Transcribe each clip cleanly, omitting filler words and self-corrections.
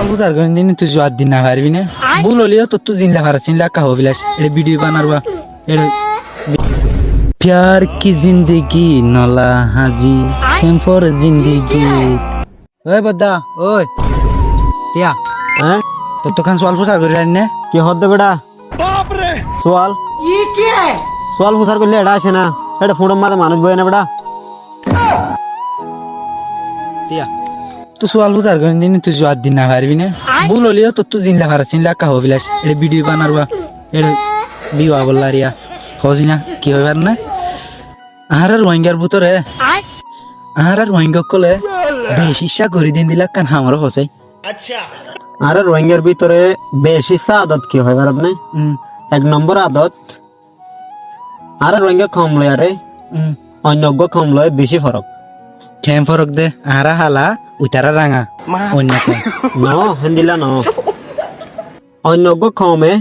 বুঝার করে দিন তুই জোয়ার দিন না পারবি না ভুল হলিও তো তুই জিনলা পারা চিনলা কাহো বিলাস এটা ভিডিও বানারবা এটা प्यार की जिंदगी नला हाजी सेम फॉर जिंदगी ओए बद्दा ओए टिया हैं तो खान सवाल पूछा कर रहे ने কি হদ্দে বেটা বাপ রে সোয়াল ये क्या है সোয়াল ফুসার করলে এটা আসে না এটা ফোড়ম মারে মানুষ বয় না বেটা टिया तू सवाल पूछा कर दिन तू जवाब दिन ना पारबी ना भूल हलियो तो तू जिनला पारा चिनला काहो বিলাস এটা ভিডিও বানারবা এটা বিয়া বললা রিয়া হজিনা কি হইবার না আর রোহিঙ্গার ভিতরে আর রোহিঙ্গা কলে বেশি ইচ্ছা করে দিন দিলা কান আমারও হসাই আরে রোহিঙ্গার ভিতরে বেশি আদত কি হয় বার আপনি এক নম্বর আদত আরে রোহিঙ্গা কম লয় আরে অন্যজ্ঞ কম লয় বেশি ফরক কেম ফরক দে আরা হালা উতারা রাঙা অন্য ন হেন্দিলা ন অন্যজ্ঞ কমে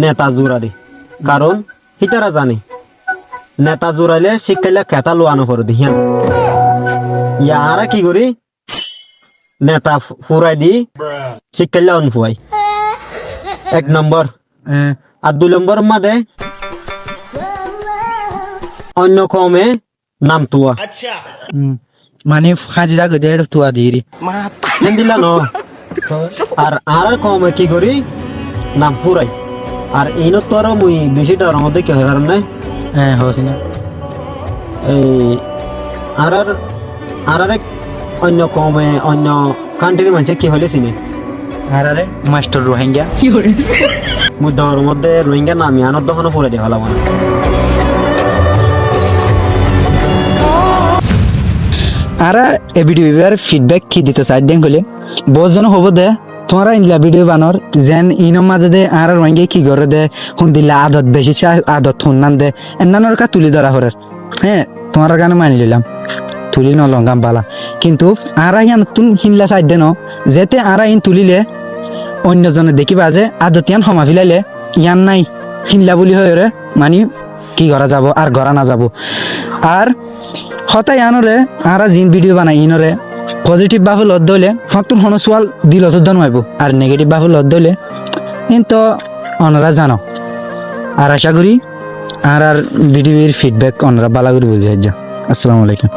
নেতা জোড়া দি কারণ হিতারা জানে নেতা জোড়াইলে শিক্ষাইলে খেতা লোয়ানো করে দি হ্যাঁ ইয়ারা কি করি নেতা ফুরাই দি শিক্ষাইলে অনফুয়াই এক নম্বর আর দুই নম্বর মাদে অন্য কমে নাম তুয়া মানে হাজিরা গদে তুয়া দিরি দিলা ন আর আর কমে কি করি নাম ফুরাই আর এইনত তো আর মুই বেশি ডর মধ্যে কি হয় কারণ নাই হ্যাঁ হসিনা এই আর আর আর আরেক অন্য কমে অন্য কান্ট্রির মানুষ কি হলে চিনে আরে মাস্টার রোহিঙ্গা মুই ডর মধ্যে রোহিঙ্গা নামি আনত দোকানে পড়ে দিয়ে হলাম আর এ ভিডিও এবার ফিডব্যাক কি দিতে চাই দেন কইলে বহুত জন হবো দে তোমারা ইনলা ভিডিও বানর যেন ইনর মাঝে দে আর রোহিঙ্গা কি করে দে হুন দিলা আদত বেশি আদত হুন্নান দে এন্নানোর কা তুলি ধরা হরে হ্যাঁ তোমার গানে মানি নিলাম তুলি ন লঙ্গাম বালা কিন্তু আরা ইয়ান তুন হিনলা চাই দেন যেতে আরা ইন তুলিলে অন্যজনে দেখিবা যে আদতিয়ান সমা ফিলাইলে ইয়ান নাই হিনলা বুলি হয় রে মানি কি করা যাব আর গড়া না যাব আর হতাই আনরে আরা জিন ভিডিও বানাই ইনরে পজিটিভ ভাবে লদ দইলে ফক্তুন হন সোয়াল দিল তো দন হইব আর নেগেটিভ ভাবে লদ দইলে কিন্তু অনরা জানো আর আশা করি আর ভিডিওর ফিডব্যাক অনরা বালা করে বুঝাই যা আসসালামু আলাইকুম